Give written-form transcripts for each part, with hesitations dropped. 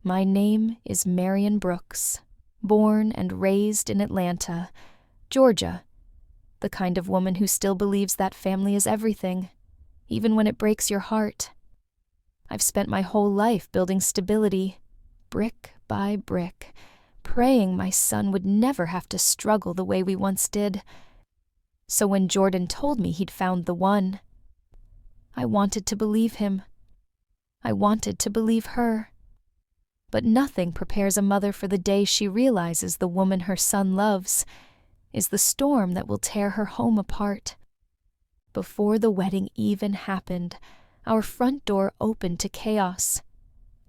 My name is Marian Brooks, born and raised in Atlanta, Georgia, the kind of woman who still believes that family is everything, even when it breaks your heart. I've spent my whole life building stability, brick by brick, praying my son would never have to struggle the way we once did. So when Jordan told me he'd found the one, I wanted to believe him. I wanted to believe her. But nothing prepares a mother for the day she realizes the woman her son loves is the storm that will tear her home apart. Before the wedding even happened, our front door opened to chaos.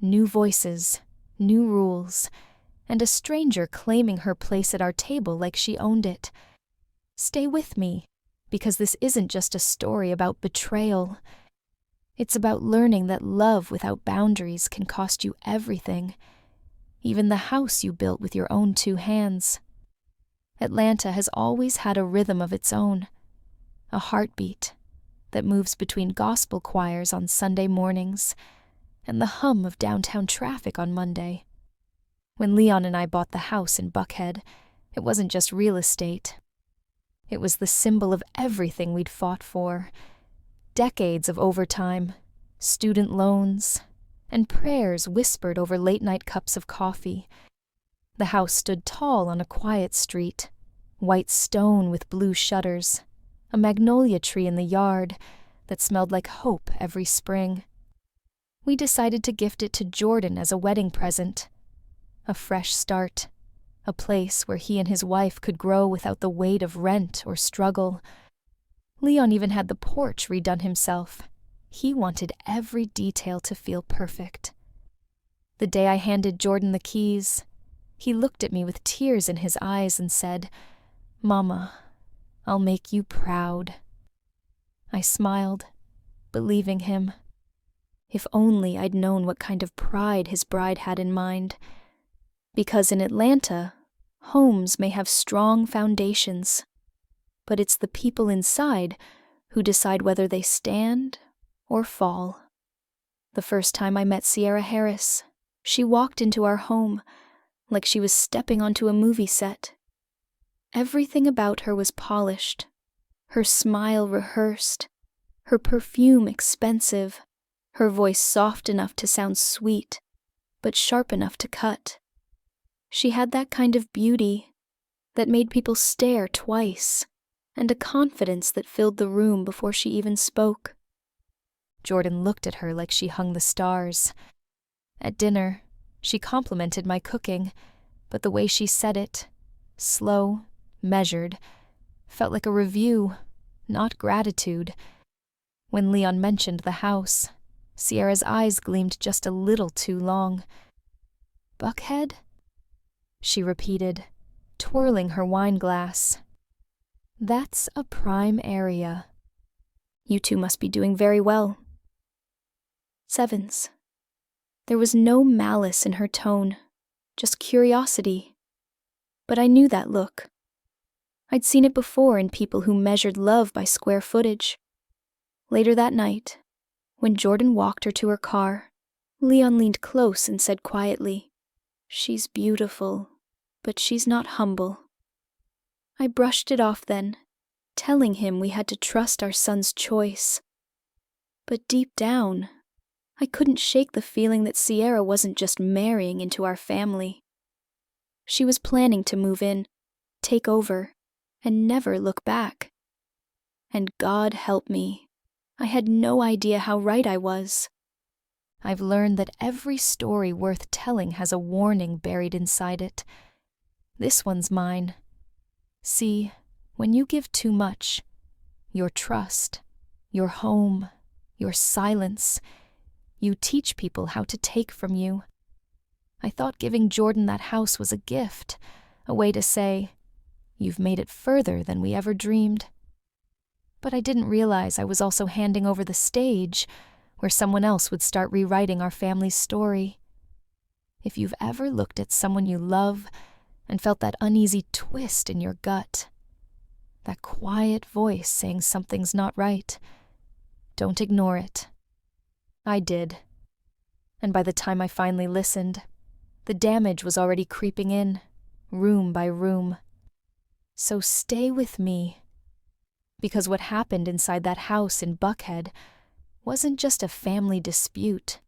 New voices, new rules, and a stranger claiming her place at our table like she owned it. Stay with me, because this isn't just a story about betrayal. It's about learning that love without boundaries can cost you everything, even the house you built with your own 2 hands. Atlanta has always had a rhythm of its own, a heartbeat that moves between gospel choirs on Sunday mornings and the hum of downtown traffic on Monday. When Leon and I bought the house in Buckhead, it wasn't just real estate. It was the symbol of everything we'd fought for. Decades of overtime, student loans, and prayers whispered over late-night cups of coffee. The house stood tall on a quiet street, white stone with blue shutters, a magnolia tree in the yard that smelled like hope every spring. We decided to gift it to Jordan as a wedding present, a fresh start, a place where he and his wife could grow without the weight of rent or struggle. Leon even had the porch redone himself. He wanted every detail to feel perfect. The day I handed Jordan the keys, he looked at me with tears in his eyes and said, "Mama, I'll make you proud." I smiled, believing him. If only I'd known what kind of pride his bride had in mind. Because in Atlanta, homes may have strong foundations, but it's the people inside who decide whether they stand or fall. The first time I met Sierra Harris, she walked into our home like she was stepping onto a movie set. Everything about her was polished, her smile rehearsed, her perfume expensive, her voice soft enough to sound sweet, but sharp enough to cut. She had that kind of beauty that made people stare twice, and a confidence that filled the room before she even spoke. Jordan looked at her like she hung the stars. At dinner, she complimented my cooking, but the way she said it, slow, measured, felt like a review, not gratitude. When Leon mentioned the house, Sierra's eyes gleamed just a little too long. "Buckhead?" she repeated, twirling her wine glass. "That's a prime area. You two must be doing very well." Sevens. There was no malice in her tone, just curiosity. But I knew that look. I'd seen it before in people who measured love by square footage. Later that night, when Jordan walked her to her car, Leon leaned close and said quietly, "She's beautiful, but she's not humble." I brushed it off then, telling him we had to trust our son's choice. But deep down, I couldn't shake the feeling that Sierra wasn't just marrying into our family. She was planning to move in, take over, and never look back. And God help me, I had no idea how right I was. I've learned that every story worth telling has a warning buried inside it. This one's mine. See, when you give too much, your trust, your home, your silence, you teach people how to take from you. I thought giving Jordan that house was a gift, a way to say, "You've made it further than we ever dreamed." But I didn't realize I was also handing over the stage where someone else would start rewriting our family's story. If you've ever looked at someone you love and felt that uneasy twist in your gut, that quiet voice saying something's not right, don't ignore it. I did. And by the time I finally listened, The damage was already creeping in, room by room. So stay with me. Because what happened inside that house in Buckhead wasn't just a family dispute.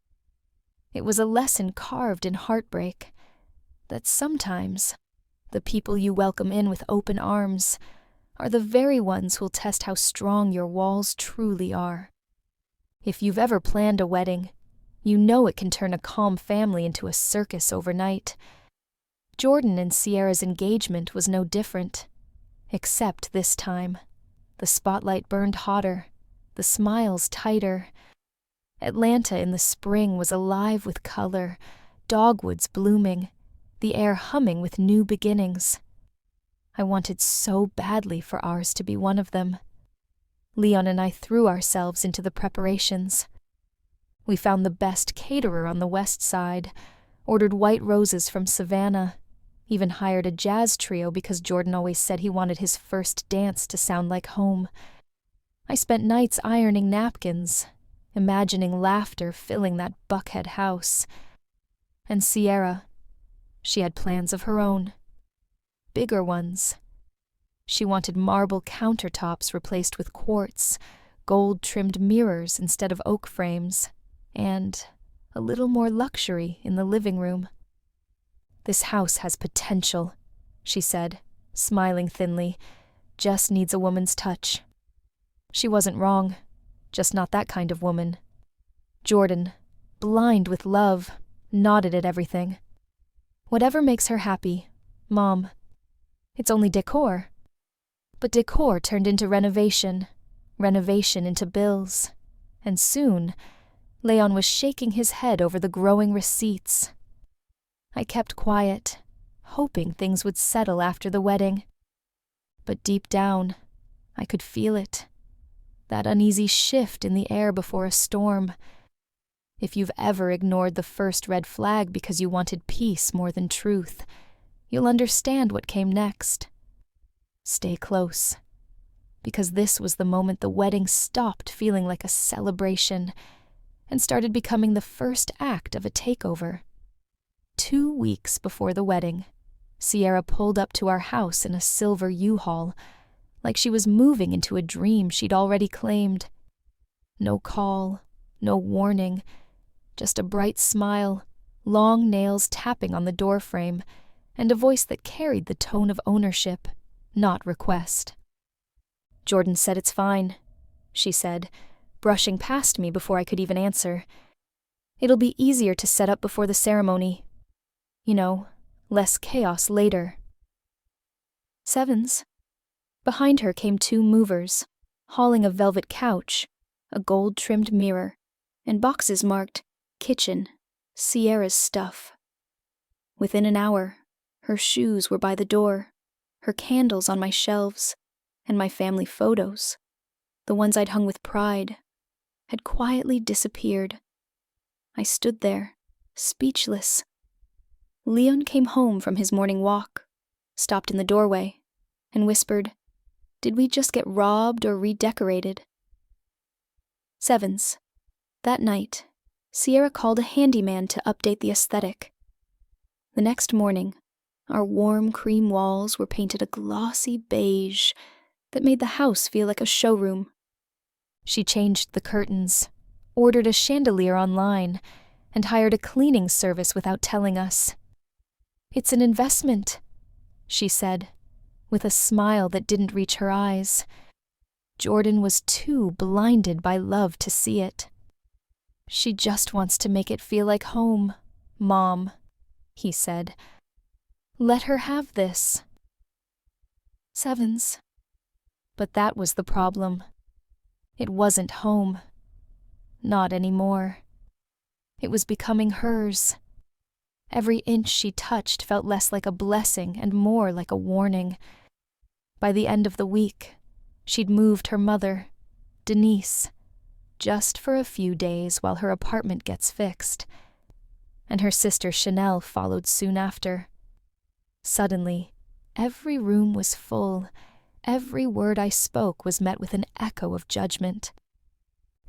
It was a lesson carved in heartbreak, that sometimes the people you welcome in with open arms are the very ones who'll test how strong your walls truly are. If you've ever planned a wedding, you know it can turn a calm family into a circus overnight. Jordan and Sierra's engagement was no different, except this time. The spotlight burned hotter, the smiles tighter. Atlanta in the spring was alive with color, dogwoods blooming, the air humming with new beginnings. I wanted so badly for ours to be one of them. Leon and I threw ourselves into the preparations. We found the best caterer on the west side, ordered white roses from Savannah, even hired a jazz trio because Jordan always said he wanted his first dance to sound like home. I spent nights ironing napkins, imagining laughter filling that Buckhead house. And Sierra, she had plans of her own. Bigger ones. She wanted marble countertops replaced with quartz, gold-trimmed mirrors instead of oak frames, and a little more luxury in the living room. "This house has potential," she said, smiling thinly. "Just needs a woman's touch." She wasn't wrong, just not that kind of woman. Jordan, blind with love, nodded at everything. "Whatever makes her happy, Mom. It's only decor." But decor turned into renovation, renovation into bills, and soon, Leon was shaking his head over the growing receipts. I kept quiet, hoping things would settle after the wedding. But deep down, I could feel it. That uneasy shift in the air before a storm. If you've ever ignored the first red flag because you wanted peace more than truth, you'll understand what came next. Stay close. Because this was the moment the wedding stopped feeling like a celebration and started becoming the first act of a takeover. 2 weeks before the wedding, Sierra pulled up to our house in a silver U-Haul, like she was moving into a dream she'd already claimed. No call, no warning, just a bright smile, long nails tapping on the doorframe, and a voice that carried the tone of ownership, not request. "Jordan said it's fine," she said, brushing past me before I could even answer. "It'll be easier to set up before the ceremony. You know, less chaos later." "Sevens." Behind her came 2 movers, hauling a velvet couch, a gold-trimmed mirror, and boxes marked "Kitchen, Sierra's stuff." Within an hour, her shoes were by the door, her candles on my shelves, and my family photos, the ones I'd hung with pride, had quietly disappeared. I stood there, speechless. Leon came home from his morning walk, stopped in the doorway, and whispered, "Did we just get robbed or redecorated?" Sevens. That night, Sierra called a handyman to update the aesthetic. The next morning, our warm cream walls were painted a glossy beige that made the house feel like a showroom. She changed the curtains, ordered a chandelier online, and hired a cleaning service without telling us. "It's an investment," she said, with a smile that didn't reach her eyes. Jordan was too blinded by love to see it. "She just wants to make it feel like home, Mom," he said. "Let her have this." Sevens. But that was the problem. It wasn't home. Not anymore. It was becoming hers. Every inch she touched felt less like a blessing and more like a warning. By the end of the week, she'd moved her mother, Denise, just for a few days while her apartment gets fixed. And her sister Chanel followed soon after. Suddenly, every room was full. Every word I spoke was met with an echo of judgment.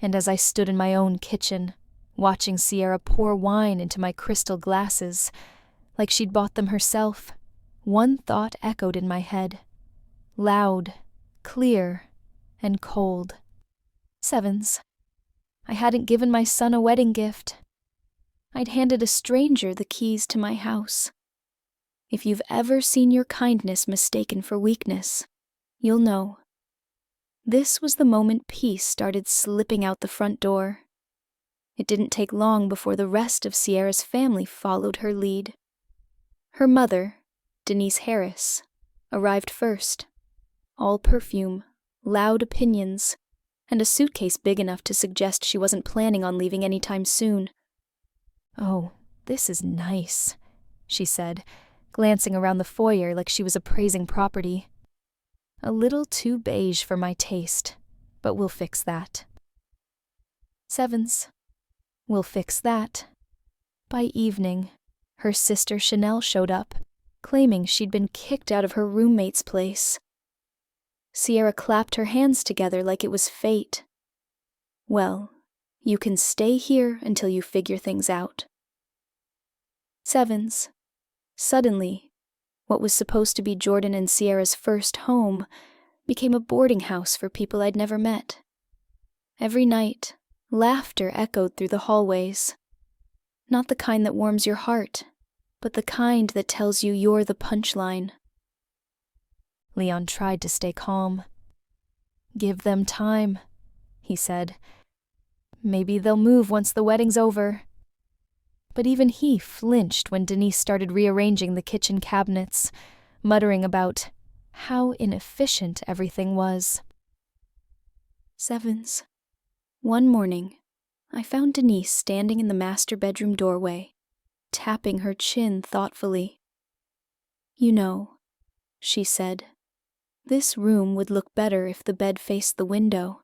And as I stood in my own kitchen, watching Sierra pour wine into my crystal glasses, like she'd bought them herself. One thought echoed in my head, loud, clear, and cold. Sevens. I hadn't given my son a wedding gift. I'd handed a stranger the keys to my house. If you've ever seen your kindness mistaken for weakness, you'll know. This was the moment peace started slipping out the front door. It didn't take long before the rest of Sierra's family followed her lead. Her mother, Denise Harris, arrived first. All perfume, loud opinions, and a suitcase big enough to suggest she wasn't planning on leaving anytime soon. "Oh, this is nice," she said, glancing around the foyer like she was appraising property. "A little too beige for my taste, but we'll fix that." Sevens. We'll fix that. By evening, her sister Chanel showed up, claiming she'd been kicked out of her roommate's place. Sierra clapped her hands together like it was fate. "Well, you can stay here until you figure things out." Sevens. Suddenly, what was supposed to be Jordan and Sierra's first home became a boarding house for people I'd never met. Every night, laughter echoed through the hallways. Not the kind that warms your heart, but the kind that tells you you're the punchline. Leon tried to stay calm. "Give them time," he said. "Maybe they'll move once the wedding's over." But even he flinched when Denise started rearranging the kitchen cabinets, muttering about how inefficient everything was. Sevens. One morning, I found Denise standing in the master bedroom doorway, tapping her chin thoughtfully. "You know," she said, "this room would look better if the bed faced the window.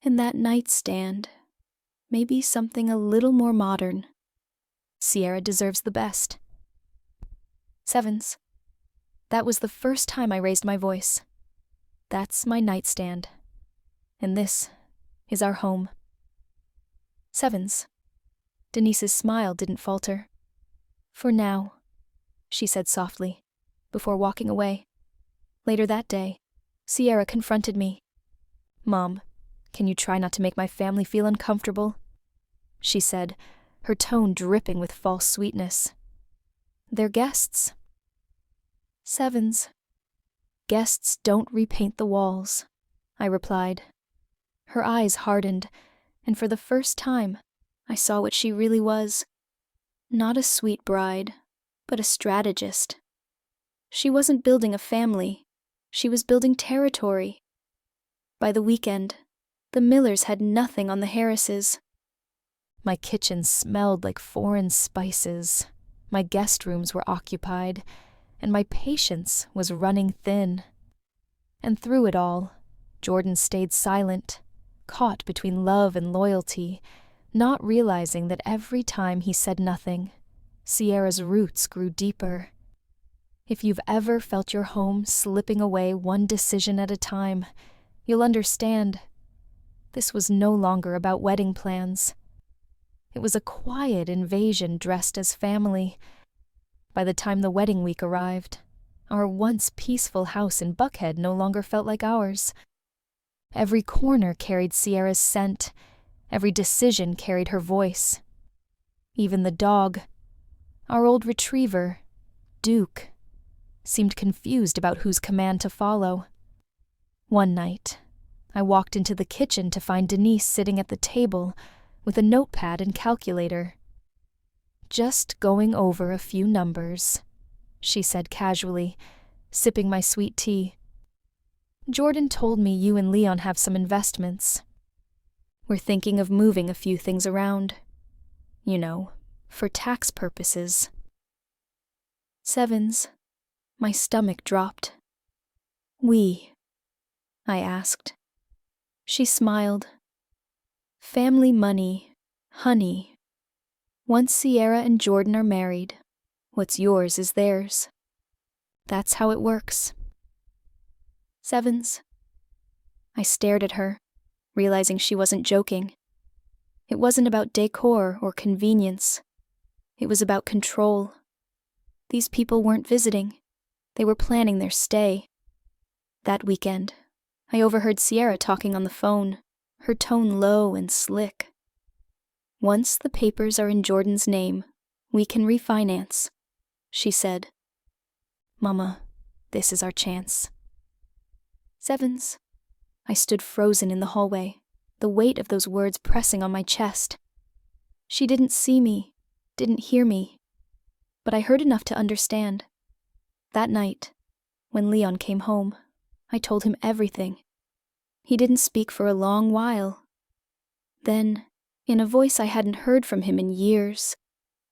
And that nightstand, maybe something a little more modern. Sierra deserves the best." Sevens. That was the first time I raised my voice. "That's my nightstand. And this is our home." Sevens. Denise's smile didn't falter. "For now," she said softly, before walking away. Later that day, Sierra confronted me. "Mom, can you try not to make my family feel uncomfortable?" she said, her tone dripping with false sweetness. "They're guests." Sevens. "Guests don't repaint the walls," I replied. Her eyes hardened, and for the first time, I saw what she really was. Not a sweet bride, but a strategist. She wasn't building a family. She was building territory. By the weekend, the Millers had nothing on the Harrises. My kitchen smelled like foreign spices. My guest rooms were occupied, and my patience was running thin. And through it all, Jordan stayed silent, caught between love and loyalty, not realizing that every time he said nothing, Sierra's roots grew deeper. If you've ever felt your home slipping away one decision at a time, you'll understand. This was no longer about wedding plans. It was a quiet invasion dressed as family. By the time the wedding week arrived, our once peaceful house in Buckhead no longer felt like ours. Every corner carried Sierra's scent. Every decision carried her voice. Even the dog, our old retriever, Duke, seemed confused about whose command to follow. One night, I walked into the kitchen to find Denise sitting at the table with a notepad and calculator. "Just going over a few numbers," she said casually, sipping my sweet tea. "Jordan told me you and Leon have some investments. We're thinking of moving a few things around. You know, for tax purposes." Sevens. My stomach dropped. "We?" I asked. She smiled. "Family money, honey. Once Sierra and Jordan are married, what's yours is theirs. That's how it works." Sevens. I stared at her, realizing she wasn't joking. It wasn't about decor or convenience. It was about control. These people weren't visiting. They were planning their stay. That weekend, I overheard Sierra talking on the phone, her tone low and slick. "Once the papers are in Jordan's name, we can refinance," she said. "Mama, this is our chance." Sevens. I stood frozen in the hallway, the weight of those words pressing on my chest. She didn't see me, didn't hear me, but I heard enough to understand. That night, when Leon came home, I told him everything. He didn't speak for a long while. Then, in a voice I hadn't heard from him in years,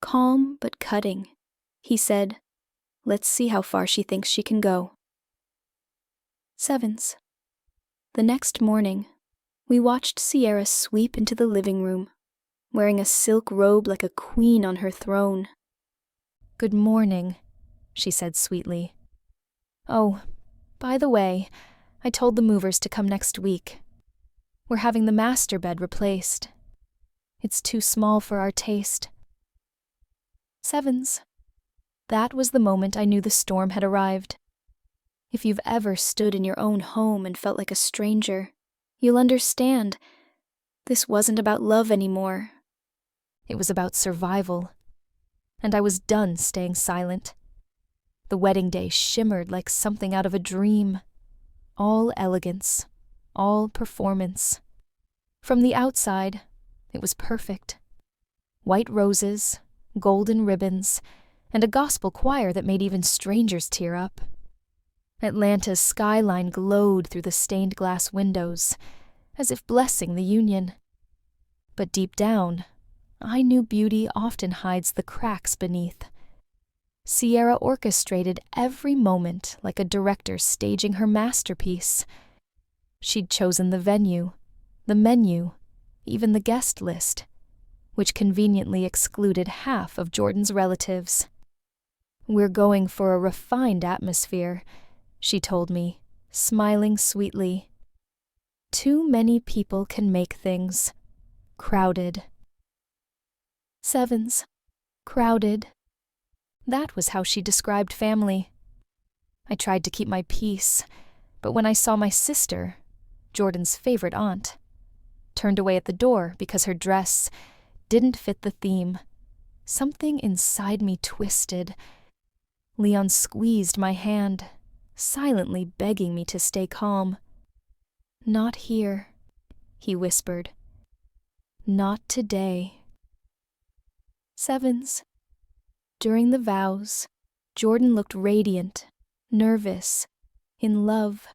calm but cutting, he said, "Let's see how far she thinks she can go." Sevens. The next morning, we watched Sierra sweep into the living room, wearing a silk robe like a queen on her throne. "Good morning," she said sweetly. "Oh, by the way, I told the movers to come next week. We're having the master bed replaced. It's too small for our taste." Sevens. That was the moment I knew the storm had arrived. If you've ever stood in your own home and felt like a stranger, you'll understand. This wasn't about love anymore. It was about survival. And I was done staying silent. The wedding day shimmered like something out of a dream. All elegance, all performance. From the outside, it was perfect. White roses, golden ribbons, and a gospel choir that made even strangers tear up. Atlanta's skyline glowed through the stained glass windows, as if blessing the union. But deep down, I knew beauty often hides the cracks beneath. Sierra orchestrated every moment like a director staging her masterpiece. She'd chosen the venue, the menu, even the guest list, which conveniently excluded half of Jordan's relatives. "We're going for a refined atmosphere," she told me, smiling sweetly. "Too many people can make things crowded." Sevens. Crowded. That was how she described family. I tried to keep my peace, but when I saw my sister, Jordan's favorite aunt, turned away at the door because her dress didn't fit the theme, something inside me twisted. Leon squeezed my hand, silently begging me to stay calm. "Not here," he whispered. "Not today." Sevens. During the vows, Jordan looked radiant, nervous, in love.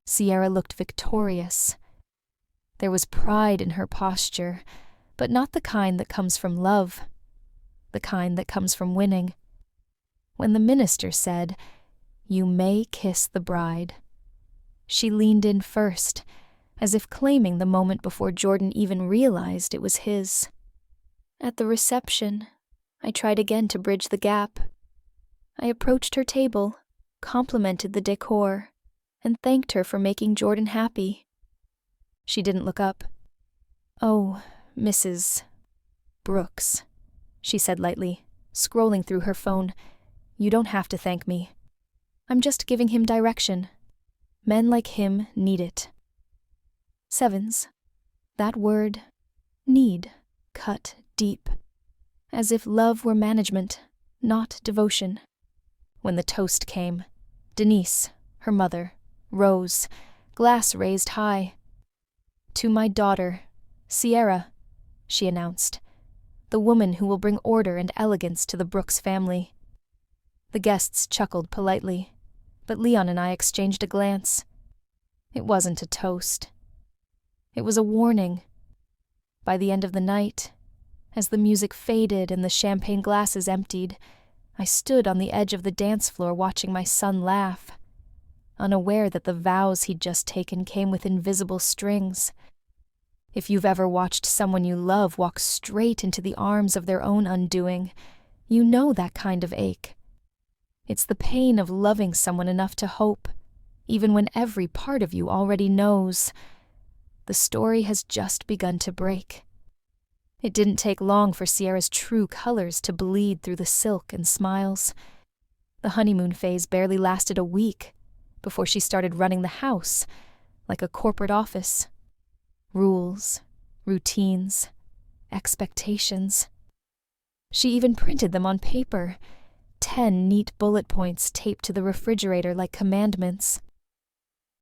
Sierra looked victorious. There was pride in her posture, but not the kind that comes from love, the kind that comes from winning. When the minister said, "You may kiss the bride," she leaned in first, as if claiming the moment before Jordan even realized it was his. At the reception, I tried again to bridge the gap. I approached her table, complimented the decor, and thanked her for making Jordan happy. She didn't look up. "Oh, Mrs. Brooks," she said lightly, scrolling through her phone. "You don't have to thank me. I'm just giving him direction. Men like him need it." Sevens. That word, need, cut deep, as if love were management, not devotion. When the toast came, Denise, her mother, rose, glass raised high. "To my daughter, Sierra," she announced, "the woman who will bring order and elegance to the Brooks family." The guests chuckled politely, but Leon and I exchanged a glance. It wasn't a toast. It was a warning. By the end of the night, as the music faded and the champagne glasses emptied, I stood on the edge of the dance floor watching my son laugh, unaware that the vows he'd just taken came with invisible strings. If you've ever watched someone you love walk straight into the arms of their own undoing, you know that kind of ache. It's the pain of loving someone enough to hope, even when every part of you already knows. The story has just begun to break. It didn't take long for Sierra's true colors to bleed through the silk and smiles. The honeymoon phase barely lasted a week before she started running the house like a corporate office. Rules, routines, expectations. She even printed them on paper, 10 neat bullet points taped to the refrigerator like commandments.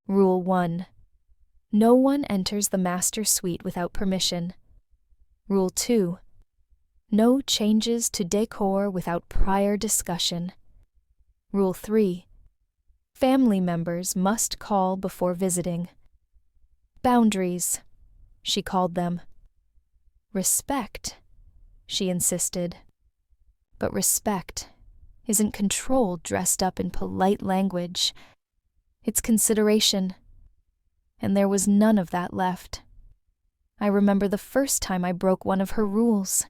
Rule 1. No one enters the master suite without permission. Rule 2. No changes to decor without prior discussion. Rule 3. Family members must call before visiting. Boundaries, she called them. Respect, she insisted. But respect isn't control dressed up in polite language. It's consideration. And there was none of that left. I remember the first time I broke one of her rules.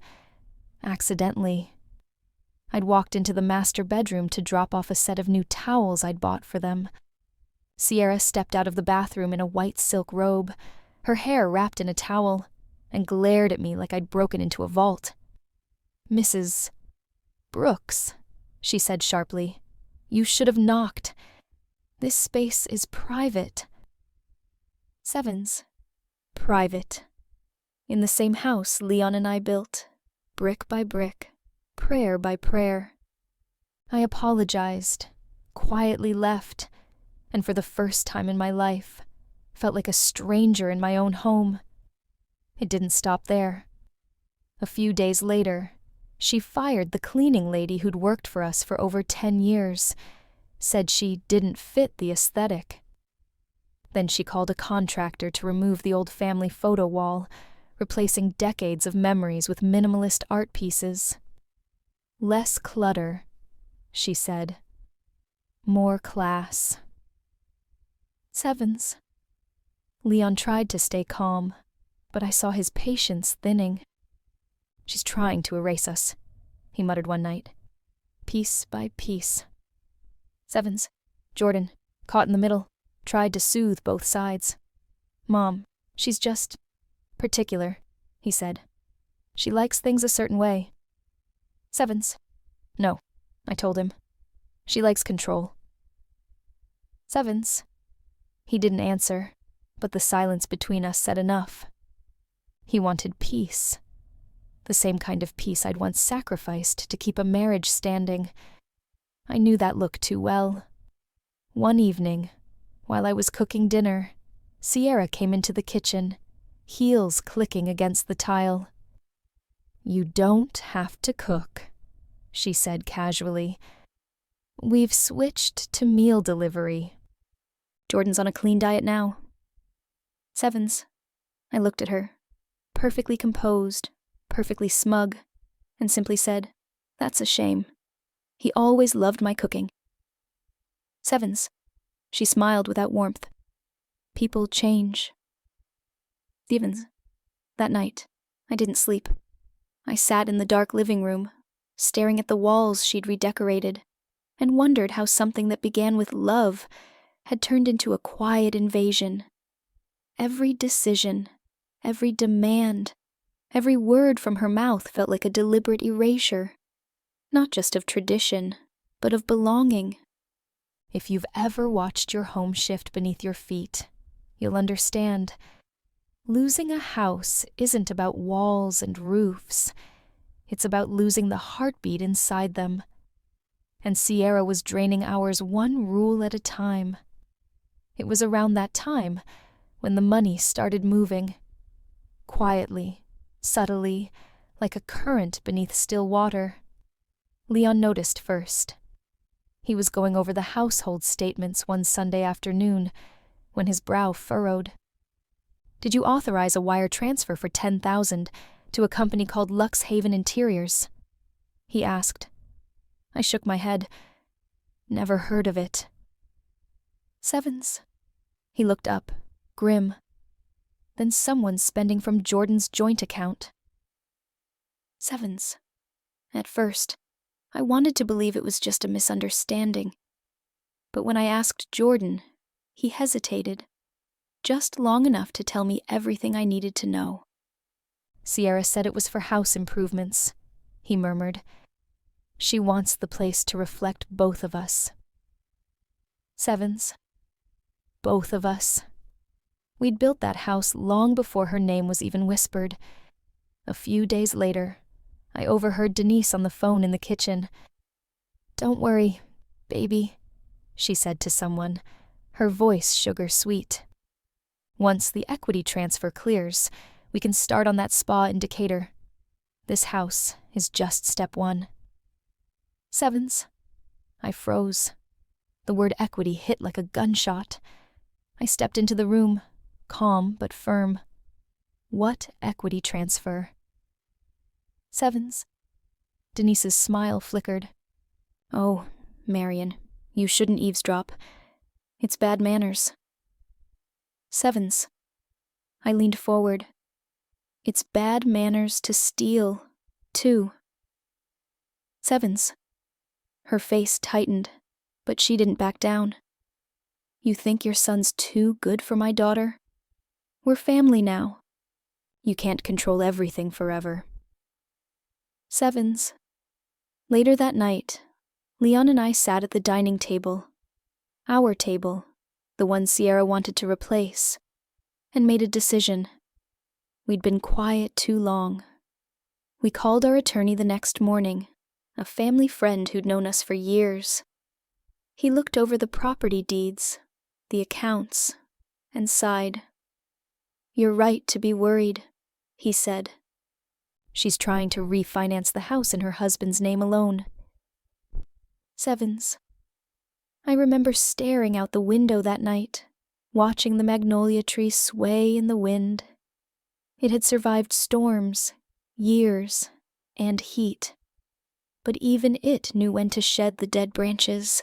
Accidentally. I'd walked into the master bedroom to drop off a set of new towels I'd bought for them. Sierra stepped out of the bathroom in a white silk robe, her hair wrapped in a towel, and glared at me like I'd broken into a vault. "Mrs. Brooks," she said sharply, "you should have knocked. This space is private." Sevens. Private. In the same house Leon and I built, brick by brick, prayer by prayer. I apologized, quietly left, and for the first time in my life, felt like a stranger in my own home. It didn't stop there. A few days later, she fired the cleaning lady who'd worked for us for over 10 years, said she didn't fit the aesthetic. Then she called a contractor to remove the old family photo wall, replacing decades of memories with minimalist art pieces. "Less clutter," she said. "More class." Sevens. Leon tried to stay calm, but I saw his patience thinning. "She's trying to erase us," he muttered one night. "Piece by piece." Sevens. Jordan, caught in the middle, tried to soothe both sides. "Mom, she's just particular," he said. "She likes things a certain way." Sevens. "No," I told him. "She likes control." Sevens. He didn't answer, but the silence between us said enough. He wanted peace. The same kind of peace I'd once sacrificed to keep a marriage standing. I knew that look too well. One evening, while I was cooking dinner, Sierra came into the kitchen, heels clicking against the tile. "You don't have to cook," she said casually. "We've switched to meal delivery. Jordan's on a clean diet now." Sevens. I looked at her, perfectly composed, perfectly smug, and simply said, "That's a shame. He always loved my cooking." Sevens. She smiled without warmth. "People change." Sevens. That night, I didn't sleep. I sat in the dark living room, staring at the walls she'd redecorated, and wondered how something that began with love had turned into a quiet invasion. Every decision, every demand, every word from her mouth felt like a deliberate erasure, not just of tradition, but of belonging. If you've ever watched your home shift beneath your feet, you'll understand. Losing a house isn't about walls and roofs. It's about losing the heartbeat inside them. And Sierra was draining ours one rule at a time. It was around that time when the money started moving. Quietly, subtly, like a current beneath still water. Leon noticed first. He was going over the household statements one Sunday afternoon when his brow furrowed. "Did you authorize a wire transfer for $10,000 to a company called Lux Haven Interiors?" he asked. I shook my head. "Never heard of it." Sevens. He looked up, grim. "Then someone's spending from Jordan's joint account." Sevens. At first, I wanted to believe it was just a misunderstanding. But when I asked Jordan, he hesitated, just long enough to tell me everything I needed to know. Sierra said it was for house improvements, he murmured. She wants the place to reflect both of us. Sevens. Both of us. We'd built that house long before her name was even whispered. A few days later, I overheard Denise on the phone in the kitchen. "Don't worry, baby," she said to someone, her voice sugar-sweet. "Once the equity transfer clears, we can start on that spa in Decatur. This house is just step one." Sevens. I froze. The word equity hit like a gunshot. I stepped into the room, calm but firm. What equity transfer? Sevens. Denise's smile flickered. "Oh, Marian, you shouldn't eavesdrop. It's bad manners." Sevens. I leaned forward. "It's bad manners to steal, too." Sevens. Her face tightened, but she didn't back down. "You think your son's too good for my daughter? We're family now. You can't control everything forever." Sevens. Later that night, Leon and I sat at the dining table, our table, the one Sierra wanted to replace, and made a decision. We'd been quiet too long. We called our attorney the next morning, a family friend who'd known us for years. He looked over the property deeds, the accounts, and sighed. "You're right to be worried," he said. "She's trying to refinance the house in her husband's name alone." Sevens. I remember staring out the window that night, watching the magnolia tree sway in the wind. It had survived storms, years, and heat. But even it knew when to shed the dead branches.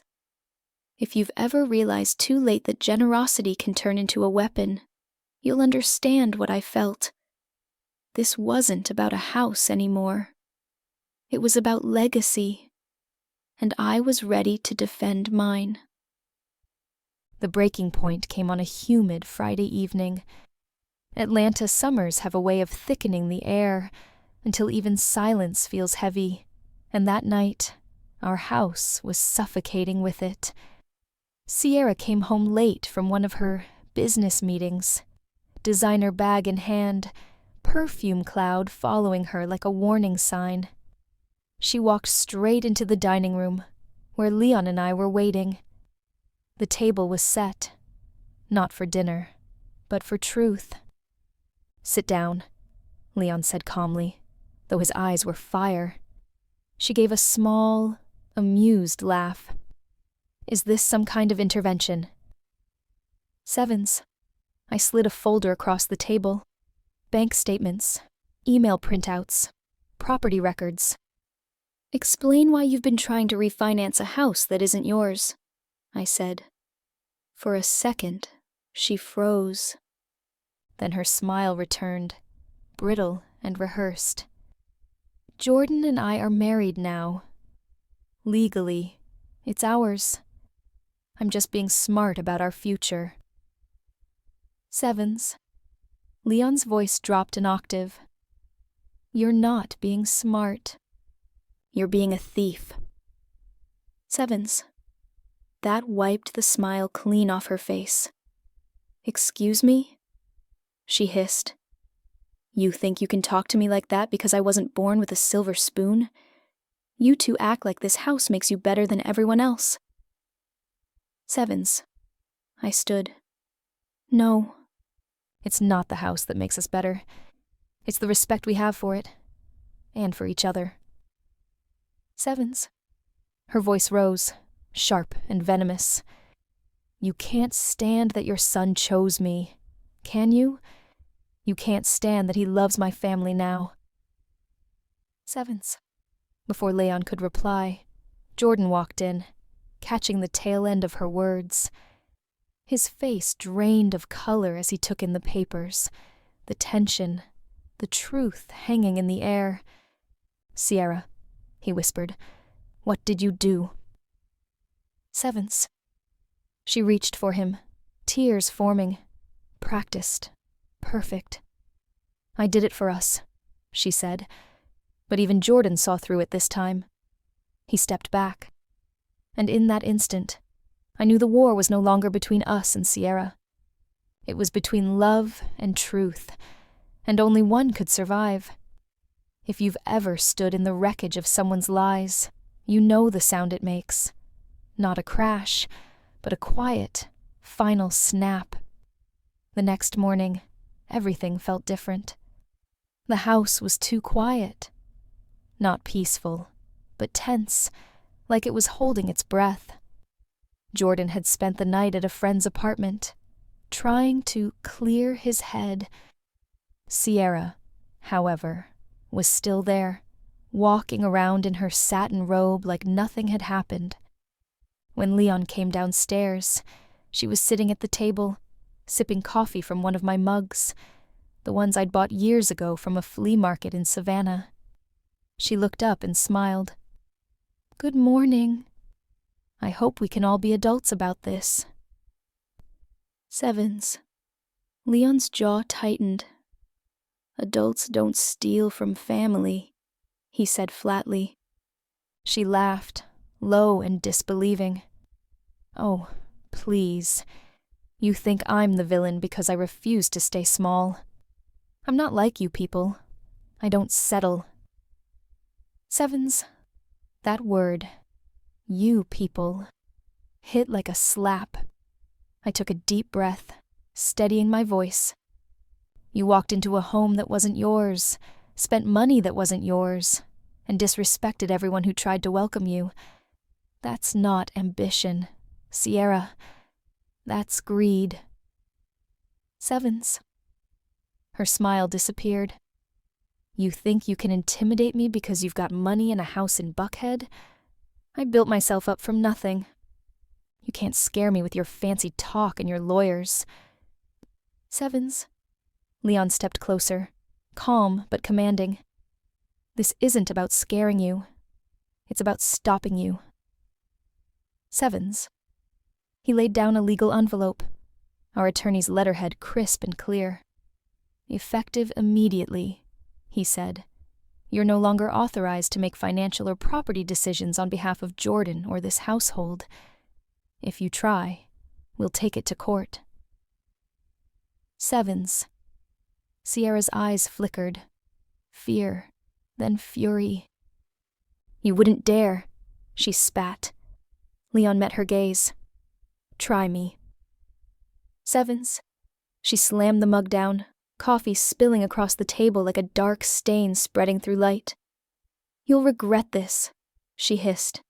If you've ever realized too late that generosity can turn into a weapon, you'll understand what I felt. This wasn't about a house anymore. It was about legacy, and I was ready to defend mine. The breaking point came on a humid Friday evening. Atlanta summers have a way of thickening the air until even silence feels heavy, and that night, our house was suffocating with it. Sierra came home late from one of her business meetings, designer bag in hand, perfume cloud following her like a warning sign. She walked straight into the dining room, where Leon and I were waiting. The table was set, not for dinner, but for truth. "Sit down," Leon said calmly, though his eyes were fire. She gave a small, amused laugh. "Is this some kind of intervention?" Sevens. I slid a folder across the table. Bank statements, email printouts, property records. "Explain why you've been trying to refinance a house that isn't yours," I said. For a second, she froze. Then her smile returned, brittle and rehearsed. "Jordan and I are married now. Legally, it's ours. I'm just being smart about our future." Sevens. Leon's voice dropped an octave. "You're not being smart. You're being a thief." Sevens. That wiped the smile clean off her face. "Excuse me?" She hissed. "You think you can talk to me like that because I wasn't born with a silver spoon? You two act like this house makes you better than everyone else." Sevens. I stood. "No. It's not the house that makes us better. It's the respect we have for it, and for each other." Sevens. Her voice rose, sharp and venomous. "You can't stand that your son chose me, can you? You can't stand that he loves my family now." Sevens. Before Leon could reply, Jordan walked in, catching the tail end of her words. His face drained of color as he took in the papers, the tension, the truth hanging in the air. "Sierra," he whispered, "what did you do?" Sevens. She reached for him, tears forming. Practiced. Perfect. "I did it for us. she said, but even Jordan saw through it this time. He stepped back, and in that instant, I knew the war was no longer between us and Sierra. It was between love and truth, and only one could survive. If you've ever stood in the wreckage of someone's lies, you know the sound it makes. Not a crash, but a quiet, final snap. The next morning, everything felt different. The house was too quiet. Not peaceful, but tense, like it was holding its breath. Jordan had spent the night at a friend's apartment, trying to clear his head. Sierra, however, was still there, walking around in her satin robe like nothing had happened. When Leon came downstairs, she was sitting at the table, sipping coffee from one of my mugs, the ones I'd bought years ago from a flea market in Savannah. She looked up and smiled. "Good morning. I hope we can all be adults about this." Sevens. Leon's jaw tightened. "Adults don't steal from family," he said flatly. She laughed, low and disbelieving. "Oh, please. You think I'm the villain because I refuse to stay small. I'm not like you people. I don't settle." Sevens, that word, you people, hit like a slap. I took a deep breath, steadying my voice. You walked into a home that wasn't yours, spent money that wasn't yours, and disrespected everyone who tried to welcome you. That's not ambition, Sierra. That's greed. Sevens. Her smile disappeared. "You think you can intimidate me because you've got money and a house in Buckhead? I built myself up from nothing. You can't scare me with your fancy talk and your lawyers." Sevens. Leon stepped closer, calm but commanding. "This isn't about scaring you. It's about stopping you." Sevens. He laid down a legal envelope, our attorney's letterhead crisp and clear. "Effective immediately," he said. "You're no longer authorized to make financial or property decisions on behalf of Jordan or this household. If you try, we'll take it to court." Sevens. Sierra's eyes flickered. Fear, then fury. "You wouldn't dare," she spat. Leon met her gaze. "Try me." Sevens. She slammed the mug down, coffee spilling across the table like a dark stain spreading through light. "You'll regret this," she hissed.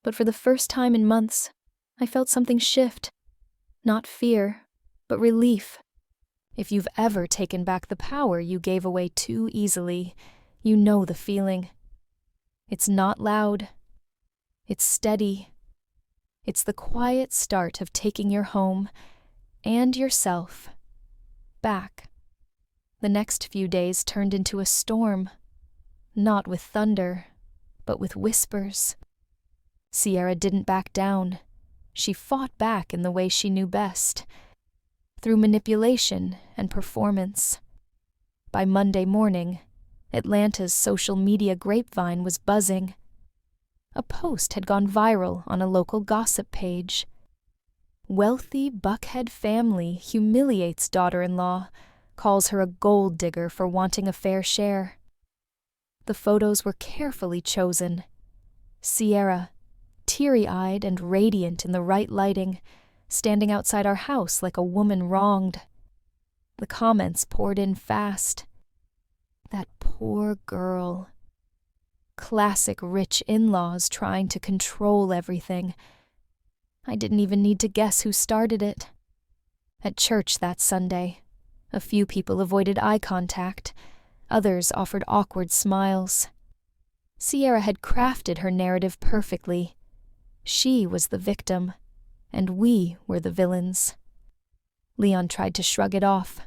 But for the first time in months, I felt something shift. Not fear, but relief. If you've ever taken back the power you gave away too easily, you know the feeling. It's not loud. It's steady. It's the quiet start of taking your home and yourself back. The next few days turned into a storm, not with thunder, but with whispers. Sierra didn't back down. She fought back in the way she knew best, through manipulation and performance. By Monday morning, Atlanta's social media grapevine was buzzing. A post had gone viral on a local gossip page. "Wealthy Buckhead family humiliates daughter-in-law, calls her a gold digger for wanting a fair share." The photos were carefully chosen. Sierra, teary-eyed and radiant in the right lighting, standing outside our house like a woman wronged. The comments poured in fast. That poor girl. Classic rich in-laws trying to control everything. I didn't even need to guess who started it. At church that Sunday, a few people avoided eye contact. Others offered awkward smiles. Sierra had crafted her narrative perfectly. She was the victim, and we were the villains. Leon tried to shrug it off.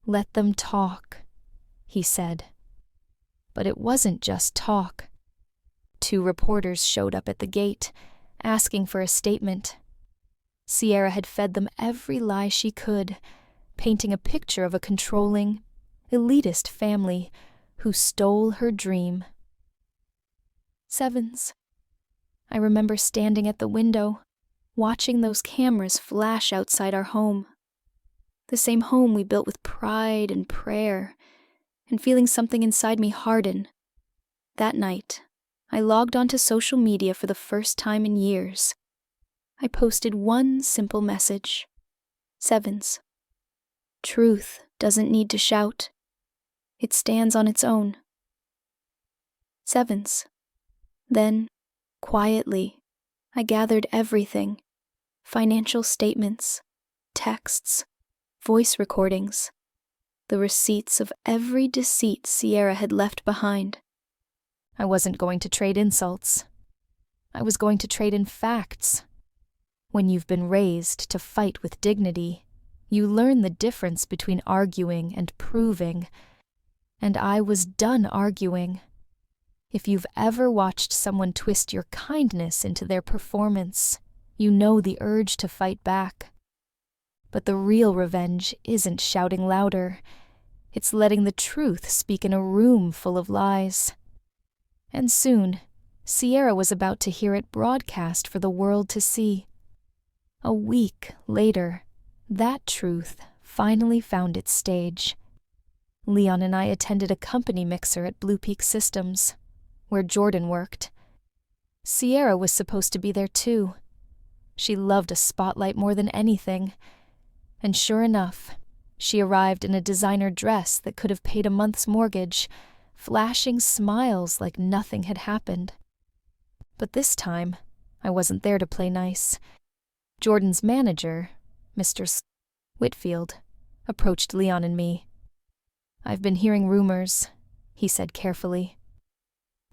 "Let them talk," he said. But it wasn't just talk. 2 reporters showed up at the gate, asking for a statement. Sierra had fed them every lie she could, painting a picture of a controlling, elitist family who stole her dream. Sevens. I remember standing at the window, watching those cameras flash outside our home. The same home we built with pride and prayer, and feeling something inside me harden. That night, I logged onto social media for the first time in years. I posted one simple message. Sevens. Truth doesn't need to shout. It stands on its own. Sevens. Then, quietly, I gathered everything. Financial statements, texts, voice recordings, the receipts of every deceit Sierra had left behind. I wasn't going to trade insults. I was going to trade in facts. When you've been raised to fight with dignity, you learn the difference between arguing and proving. And I was done arguing. If you've ever watched someone twist your kindness into their performance, you know the urge to fight back. But the real revenge isn't shouting louder. It's letting the truth speak in a room full of lies. And soon, Sierra was about to hear it broadcast for the world to see. A week later, that truth finally found its stage. Leon and I attended a company mixer at Blue Peak Systems, where Jordan worked. Sierra was supposed to be there too. She loved a spotlight more than anything. And sure enough, she arrived in a designer dress that could have paid a month's mortgage, flashing smiles like nothing had happened. But this time, I wasn't there to play nice. Jordan's manager, Mr. Whitfield, approached Leon and me. "I've been hearing rumors," he said carefully.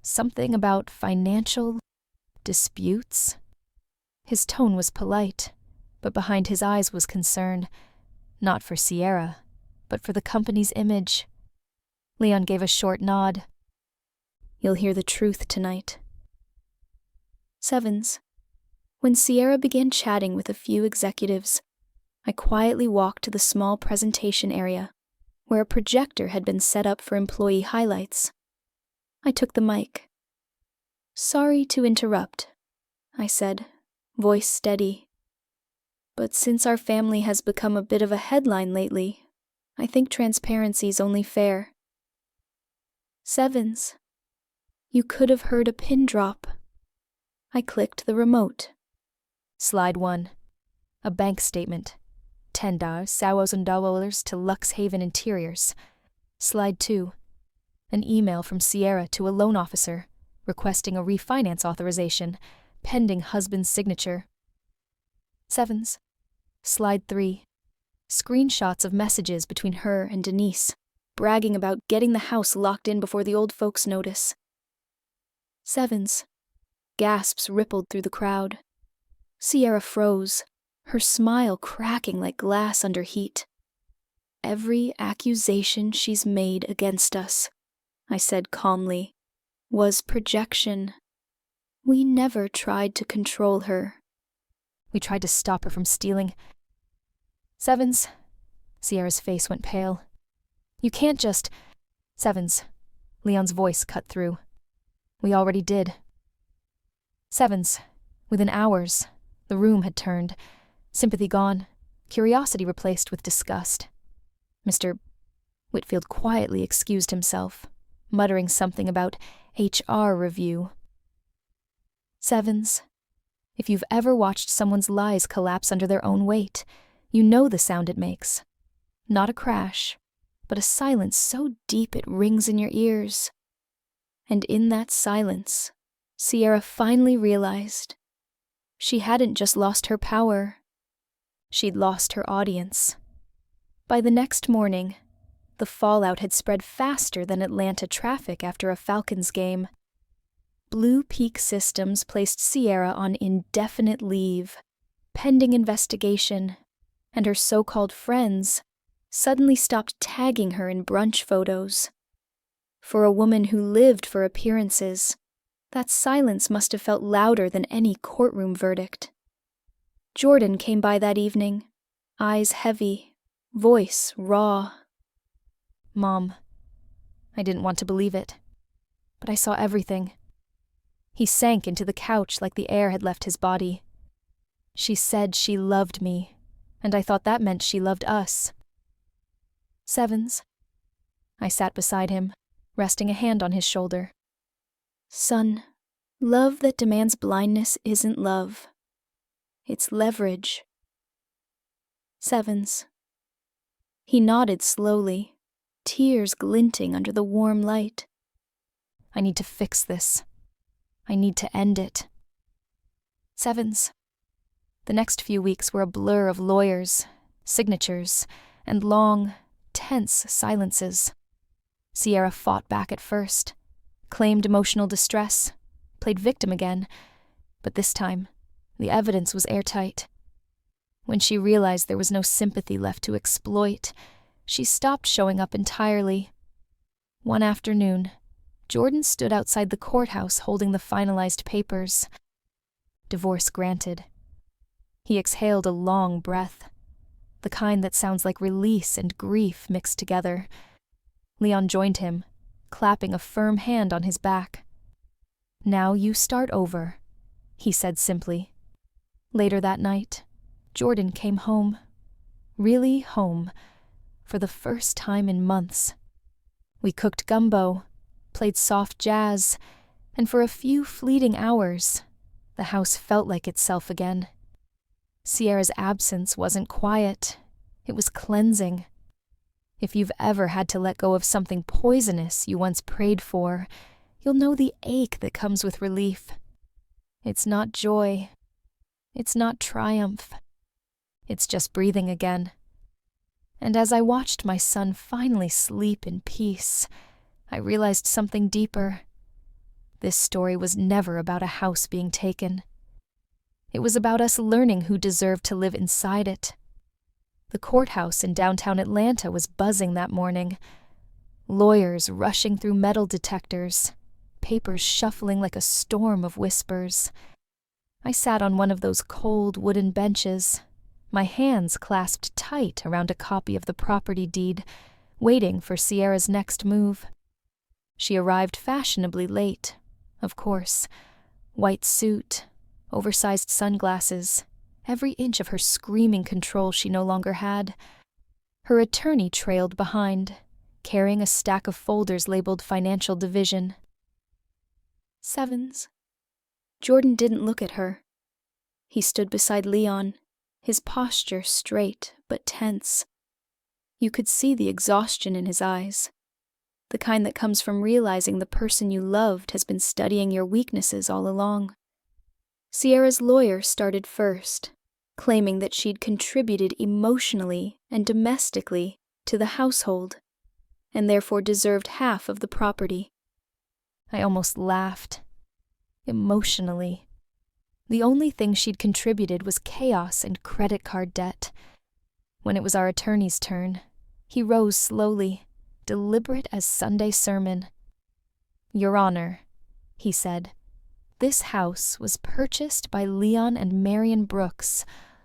"Something about financial disputes?" His tone was polite, but behind his eyes was concern, not for Sierra, but for the company's image. Leon gave a short nod. "You'll hear the truth tonight." Sevens. When Sierra began chatting with a few executives, I quietly walked to the small presentation area, where a projector had been set up for employee highlights. I took the mic. "Sorry to interrupt," I said, voice steady. "But since our family has become a bit of a headline lately, I think transparency's only fair." Sevens. You could have heard a pin drop. I clicked the remote. Slide 1. A bank statement. $10,000 to Luxhaven Interiors. Slide 2. An email from Sierra to a loan officer, requesting a refinance authorization, pending husband's signature. Sevens. Slide 3. Screenshots of messages between her and Denise, bragging about getting the house locked in before the old folks notice. Sevens. Gasps rippled through the crowd. Sierra froze, her smile cracking like glass under heat. "Every accusation she's made against us," I said calmly, "was projection. We never tried to control her. We tried to stop her from stealing." Sevens. Sierra's face went pale. "You can't just..." Sevens. Leon's voice cut through. "We already did." Sevens. Within hours, the room had turned. Sympathy gone, curiosity replaced with disgust. Mr. Whitfield quietly excused himself, muttering something about HR review. Sevens. If you've ever watched someone's lies collapse under their own weight, you know the sound it makes. Not a crash, but a silence so deep it rings in your ears. And in that silence, Sierra finally realized she hadn't just lost her power. She'd lost her audience. By the next morning, the fallout had spread faster than Atlanta traffic after a Falcons game. Blue Peak Systems placed Sierra on indefinite leave, pending investigation, and her so-called friends suddenly stopped tagging her in brunch photos. For a woman who lived for appearances, that silence must have felt louder than any courtroom verdict. Jordan came by that evening, eyes heavy, voice raw. Mom. I didn't want to believe it, but I saw everything. He sank into the couch like the air had left his body. She said she loved me, and I thought that meant she loved us. Sevens. I sat beside him, resting a hand on his shoulder. Son, love that demands blindness isn't love. It's leverage. Sevens. He nodded slowly, tears glinting under the warm light. I need to fix this. I need to end it. Sevens. The next few weeks were a blur of lawyers, signatures, and long, tense silences. Sierra fought back at first, claimed emotional distress, played victim again, but this time, the evidence was airtight. When she realized there was no sympathy left to exploit, she stopped showing up entirely. One afternoon, Jordan stood outside the courthouse holding the finalized papers. Divorce granted. He exhaled a long breath, the kind that sounds like release and grief mixed together. Leon joined him, clapping a firm hand on his back. Now you start over, he said simply. Later that night, Jordan came home. Really home, for the first time in months. We cooked gumbo, played soft jazz, and for a few fleeting hours, the house felt like itself again. Sierra's absence wasn't quiet, it was cleansing. If you've ever had to let go of something poisonous you once prayed for, you'll know the ache that comes with relief. It's not joy. It's not triumph. It's just breathing again. And as I watched my son finally sleep in peace, I realized something deeper. This story was never about a house being taken. It was about us learning who deserved to live inside it. The courthouse in downtown Atlanta was buzzing that morning. Lawyers rushing through metal detectors, papers shuffling like a storm of whispers. I sat on one of those cold wooden benches, my hands clasped tight around a copy of the property deed, waiting for Sierra's next move. She arrived fashionably late, of course. White suit, oversized sunglasses, every inch of her screaming control she no longer had. Her attorney trailed behind, carrying a stack of folders labeled Financial Division. Sevens. Jordan didn't look at her. He stood beside Leon, his posture straight but tense. You could see the exhaustion in his eyes, the kind that comes from realizing the person you loved has been studying your weaknesses all along. Sierra's lawyer started first, claiming that she'd contributed emotionally and domestically to the household, and therefore deserved half of the property. I almost laughed. Emotionally. The only thing she'd contributed was chaos and credit card debt. When it was our attorney's turn, he rose slowly, deliberate as Sunday sermon. Your Honor, he said, this house was purchased by Leon and Marian Brooks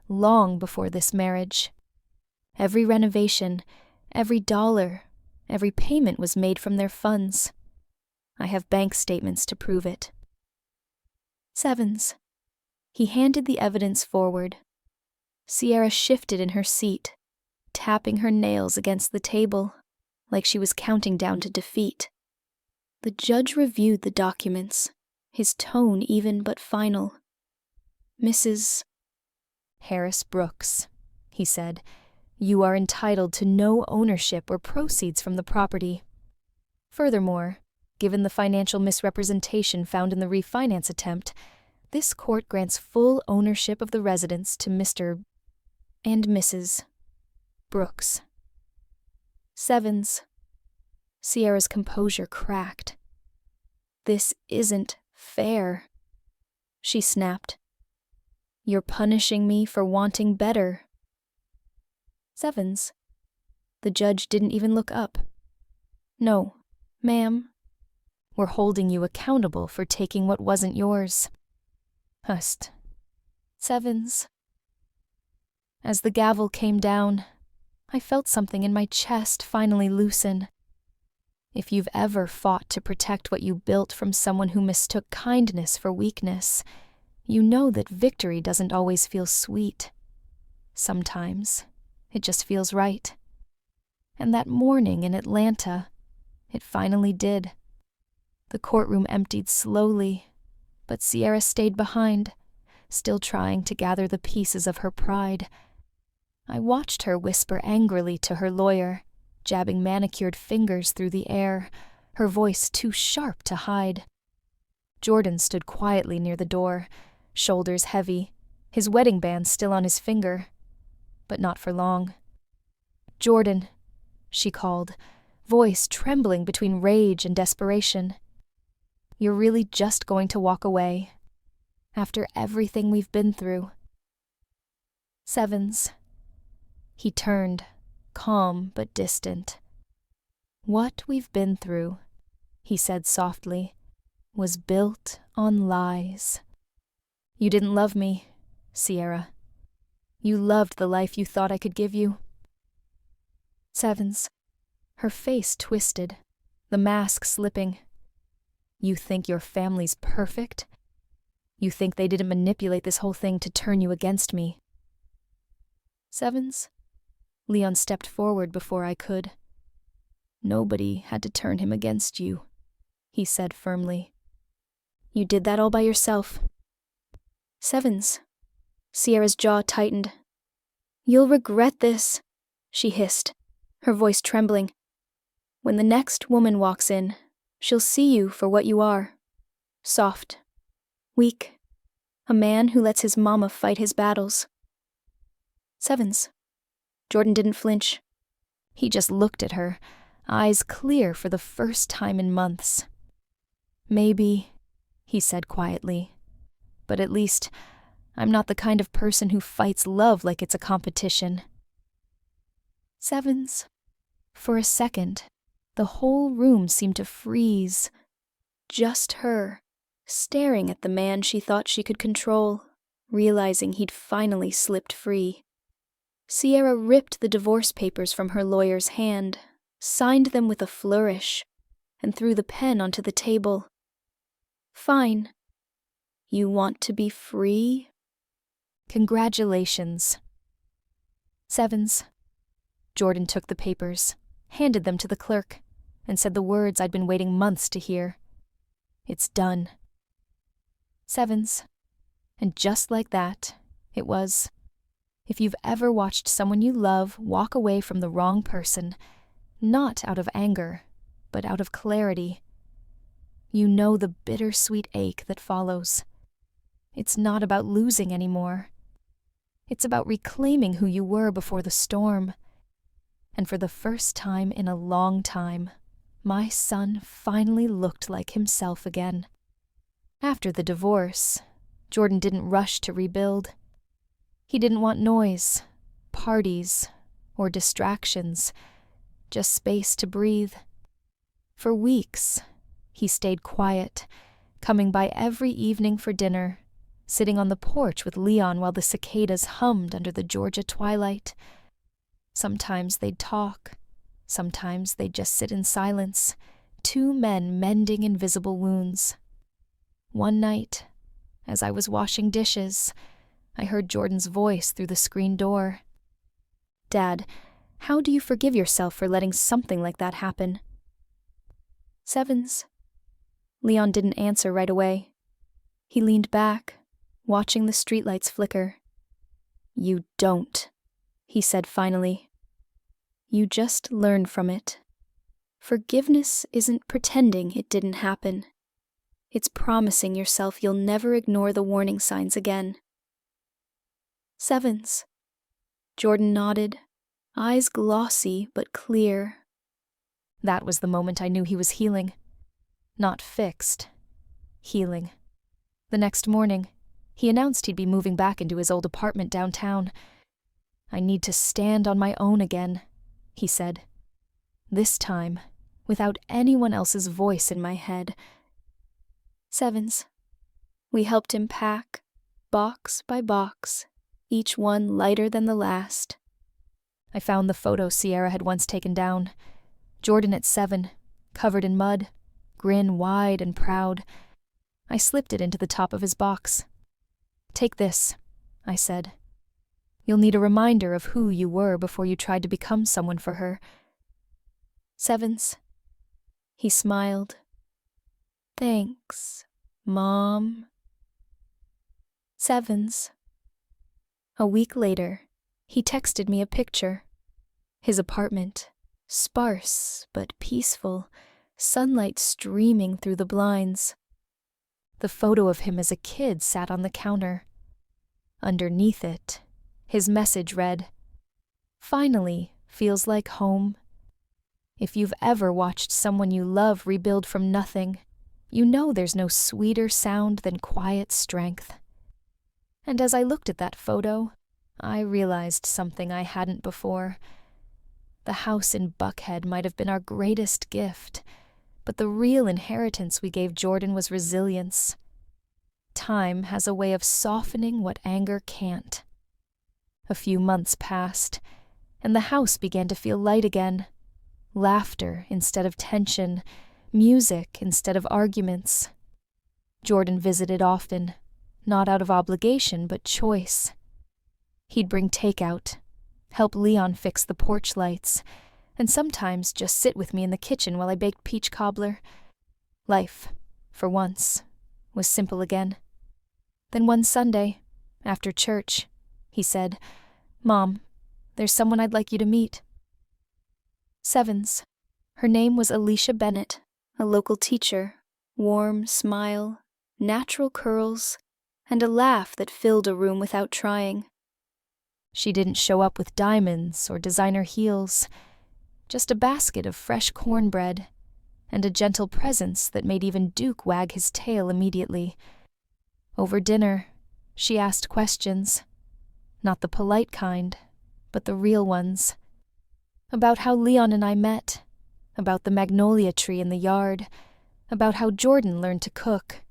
long before this marriage. Every renovation, every dollar, every payment was made from their funds. I have bank statements to prove it. Sevens. He handed the evidence forward. Sierra shifted in her seat, tapping her nails against the table, like she was counting down to defeat. The judge reviewed the documents, his tone even but final. Mrs. Harris Brooks, he said, you are entitled to no ownership or proceeds from the property. Furthermore, given the financial misrepresentation found in the refinance attempt, this court grants full ownership of the residence to Mr. and Mrs. Brooks. Sevens. Sierra's composure cracked. This isn't fair, she snapped. You're punishing me for wanting better. Sevens. The judge didn't even look up. No, ma'am. We're holding you accountable for taking what wasn't yours. Hust. Sevens. As the gavel came down, I felt something in my chest finally loosen. If you've ever fought to protect what you built from someone who mistook kindness for weakness, you know that victory doesn't always feel sweet. Sometimes it just feels right. And that morning in Atlanta, it finally did. The courtroom emptied slowly, but Sierra stayed behind, still trying to gather the pieces of her pride. I watched her whisper angrily to her lawyer, jabbing manicured fingers through the air, her voice too sharp to hide. Jordan stood quietly near the door, shoulders heavy, his wedding band still on his finger. But not for long. "Jordan," she called, voice trembling between rage and desperation. "You're really just going to walk away? After everything we've been through?" "Sevens." He turned, calm but distant. "What we've been through," he said softly, "was built on lies. You didn't love me, Sierra. You loved the life you thought I could give you." "Sevens." Her face twisted, the mask slipping. "You think your family's perfect? You think they didn't manipulate this whole thing to turn you against me?" "Sevens." Leon stepped forward before I could. "Nobody had to turn him against you," he said firmly. "You did that all by yourself." "Sevens." Sierra's jaw tightened. "You'll regret this," she hissed, her voice trembling. "When the next woman walks in, she'll see you for what you are. Soft. Weak. A man who lets his mama fight his battles." "Sevens." Jordan didn't flinch. He just looked at her, eyes clear for the first time in months. "Maybe," he said quietly, "but at least I'm not the kind of person who fights love like it's a competition." "Sevens." For a second, the whole room seemed to freeze. Just her, staring at the man she thought she could control, realizing he'd finally slipped free. Sierra ripped the divorce papers from her lawyer's hand, signed them with a flourish, and threw the pen onto the table. "Fine. You want to be free? Congratulations." "Sevens." Jordan took the papers, handed them to the clerk, and said the words I'd been waiting months to hear. "It's done." "Sevens." And just like that, it was. If you've ever watched someone you love walk away from the wrong person, not out of anger, but out of clarity, you know the bittersweet ache that follows. It's not about losing anymore. It's about reclaiming who you were before the storm. And for the first time in a long time, my son finally looked like himself again. After the divorce, Jordan didn't rush to rebuild. He didn't want noise, parties, or distractions, just space to breathe. For weeks, he stayed quiet, coming by every evening for dinner, sitting on the porch with Leon while the cicadas hummed under the Georgia twilight. Sometimes they'd talk, sometimes they'd just sit in silence, two men mending invisible wounds. One night, as I was washing dishes, I heard Jordan's voice through the screen door. "Dad, how do you forgive yourself for letting something like that happen?" "Sevens." Leon didn't answer right away. He leaned back, watching the streetlights flicker. "You don't," he said finally. "You just learn from it. Forgiveness isn't pretending it didn't happen. It's promising yourself you'll never ignore the warning signs again." "Sevens." Jordan nodded, eyes glossy but clear. That was the moment I knew he was healing. Not fixed. Healing. The next morning, he announced he'd be moving back into his old apartment downtown. "I need to stand on my own again," he said. "This time, without anyone else's voice in my head." Sevens. We helped him pack, box by box, each one lighter than the last. I found the photo Sierra had once taken down. Jordan at 7, covered in mud, grin wide and proud. I slipped it into the top of his box. "Take this," I said. "You'll need a reminder of who you were before you tried to become someone for her." "Sevens." He smiled. "Thanks, Mom." Sevens. A week later, he texted me a picture. His apartment, sparse but peaceful, sunlight streaming through the blinds. The photo of him as a kid sat on the counter. Underneath it, his message read, "Finally feels like home." If you've ever watched someone you love rebuild from nothing, you know there's no sweeter sound than quiet strength. And as I looked at that photo, I realized something I hadn't before. The house in Buckhead might have been our greatest gift, but the real inheritance we gave Jordan was resilience. Time has a way of softening what anger can't. A few months passed, and the house began to feel light again. Laughter instead of tension, music instead of arguments. Jordan visited often, not out of obligation but choice. He'd bring takeout, help Leon fix the porch lights, and sometimes just sit with me in the kitchen while I baked peach cobbler. Life, for once, was simple again. Then one Sunday, after church, he said, "Mom, there's someone I'd like you to meet." Sevens. Her name was Alicia Bennett, a local teacher, warm smile, natural curls, and a laugh that filled a room without trying. She didn't show up with diamonds or designer heels, just a basket of fresh cornbread, and a gentle presence that made even Duke wag his tail immediately. Over dinner, she asked questions, not the polite kind, but the real ones. About how Leon and I met, about the magnolia tree in the yard, about how Jordan learned to cook.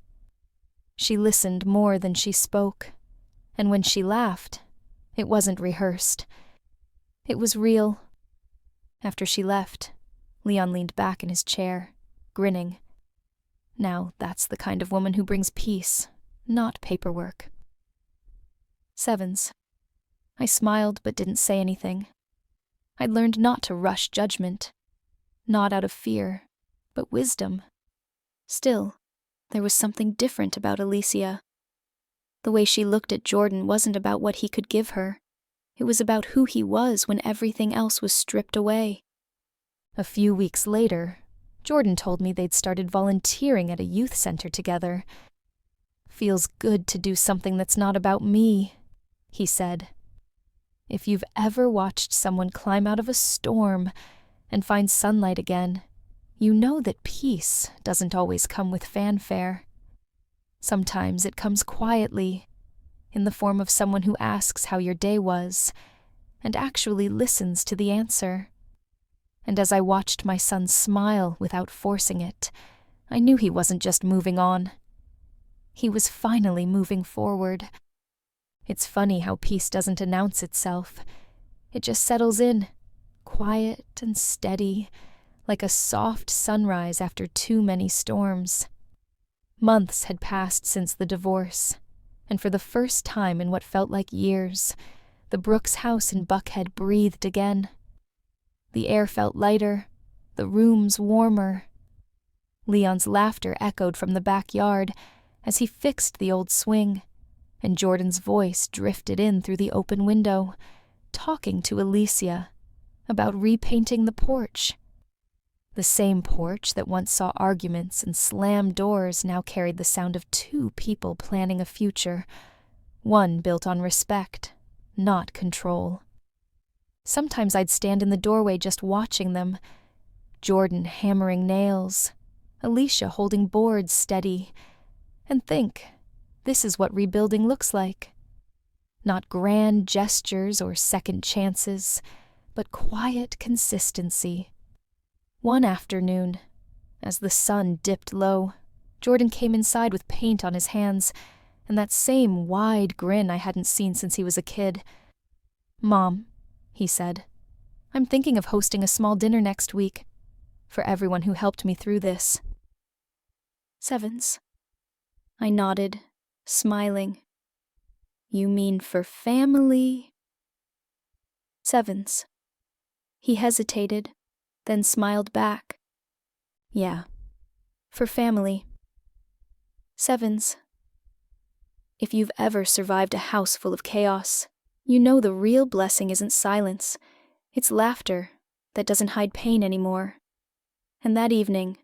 She listened more than she spoke, and when she laughed, it wasn't rehearsed. It was real. After she left, Leon leaned back in his chair, grinning. Now that's the kind of woman who brings peace, not paperwork. Sevens. I smiled but didn't say anything. I'd learned not to rush judgment, not out of fear, but wisdom. Still, there was something different about Alicia. The way she looked at Jordan wasn't about what he could give her. It was about who he was when everything else was stripped away. A few weeks later, Jordan told me they'd started volunteering at a youth center together. "Feels good to do something that's not about me," he said. If you've ever watched someone climb out of a storm and find sunlight again, you know that peace doesn't always come with fanfare. Sometimes it comes quietly, in the form of someone who asks how your day was, and actually listens to the answer. And as I watched my son smile without forcing it, I knew he wasn't just moving on. He was finally moving forward. It's funny how peace doesn't announce itself. It just settles in, quiet and steady, like a soft sunrise after too many storms. Months had passed since the divorce, and for the first time in what felt like years, the Brooks house in Buckhead breathed again. The air felt lighter, the rooms warmer. Leon's laughter echoed from the backyard as he fixed the old swing, and Jordan's voice drifted in through the open window, talking to Alicia about repainting the porch. The same porch that once saw arguments and slammed doors now carried the sound of two people planning a future, one built on respect, not control. Sometimes I'd stand in the doorway just watching them, Jordan hammering nails, Alicia holding boards steady, and think, this is what rebuilding looks like. Not grand gestures or second chances, but quiet consistency. One afternoon, as the sun dipped low, Jordan came inside with paint on his hands and that same wide grin I hadn't seen since he was a kid. "Mom," he said, "I'm thinking of hosting a small dinner next week. for everyone who helped me through this. Sevens. I nodded, smiling. You mean for family? Sevens. He hesitated, then smiled back. Yeah, for family. Sevens. If you've ever survived a house full of chaos, you know the real blessing isn't silence. It's laughter that doesn't hide pain anymore. And that evening,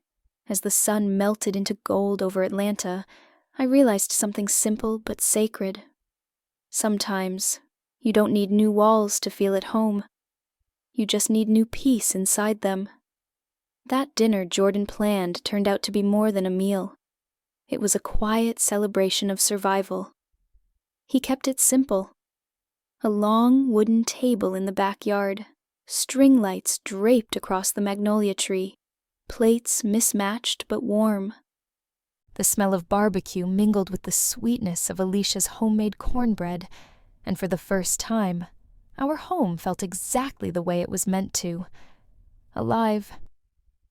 as the sun melted into gold over Atlanta, I realized something simple but sacred. Sometimes, you don't need new walls to feel at home. You just need new peace inside them. That dinner Jordan planned turned out to be more than a meal. It was a quiet celebration of survival. He kept it simple. A long wooden table in the backyard, string lights draped across the magnolia tree, plates mismatched but warm. The smell of barbecue mingled with the sweetness of Alicia's homemade cornbread, and for the first time, our home felt exactly the way it was meant to. Alive.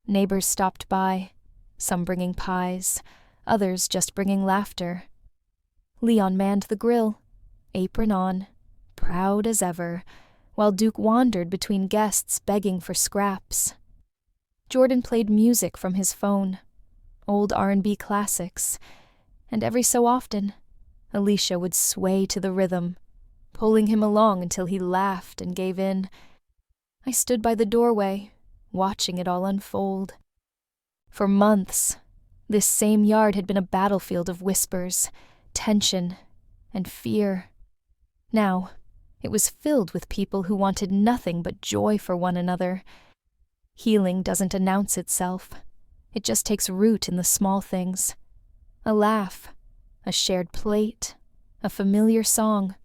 Neighbors stopped by, some bringing pies, others just bringing laughter. Leon manned the grill, apron on, proud as ever, while Duke wandered between guests begging for scraps. Jordan played music from his phone, old R&B classics, and every so often, Alicia would sway to the rhythm, pulling him along until he laughed and gave in. I stood by the doorway, watching it all unfold. For months, this same yard had been a battlefield of whispers, tension, and fear. Now, it was filled with people who wanted nothing but joy for one another. Healing doesn't announce itself. It just takes root in the small things. A laugh, a shared plate, a familiar song.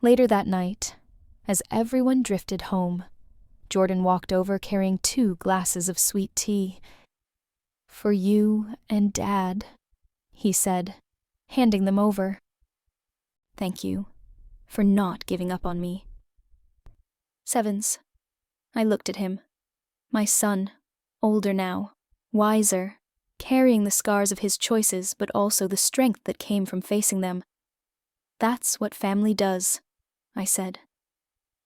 Later that night, as everyone drifted home, Jordan walked over carrying 2 glasses of sweet tea. "For you and Dad," he said, handing them over. "Thank you for not giving up on me." Sevens. I looked at him. My son, older now, wiser, carrying the scars of his choices but also the strength that came from facing them. "That's what family does," I said.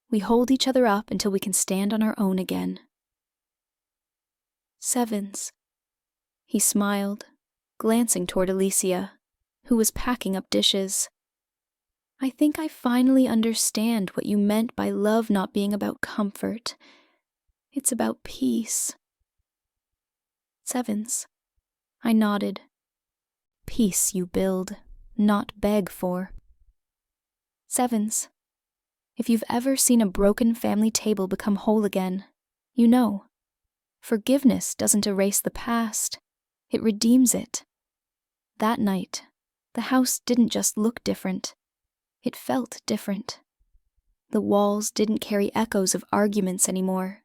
"We hold each other up until we can stand on our own again." Sevens. He smiled, glancing toward Alicia, who was packing up dishes. "I think I finally understand what you meant by love not being about comfort. It's about peace." Sevens. I nodded. "Peace you build, not beg for." Sevens. If you've ever seen a broken family table become whole again, you know. Forgiveness doesn't erase the past. It redeems it. That night, the house didn't just look different. It felt different. The walls didn't carry echoes of arguments anymore.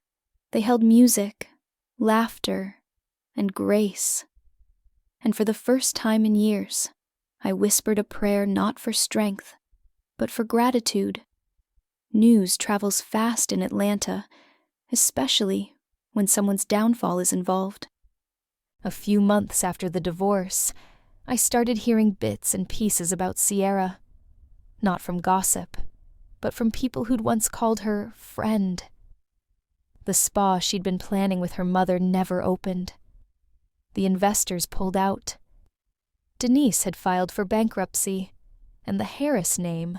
They held music, laughter, and grace. And for the first time in years, I whispered a prayer not for strength, but for gratitude. News travels fast in Atlanta, especially when someone's downfall is involved. A few months after the divorce, I started hearing bits and pieces about Sierra. Not from gossip, but from people who'd once called her friend. The spa she'd been planning with her mother never opened. The investors pulled out. Denise had filed for bankruptcy, and the Harris name,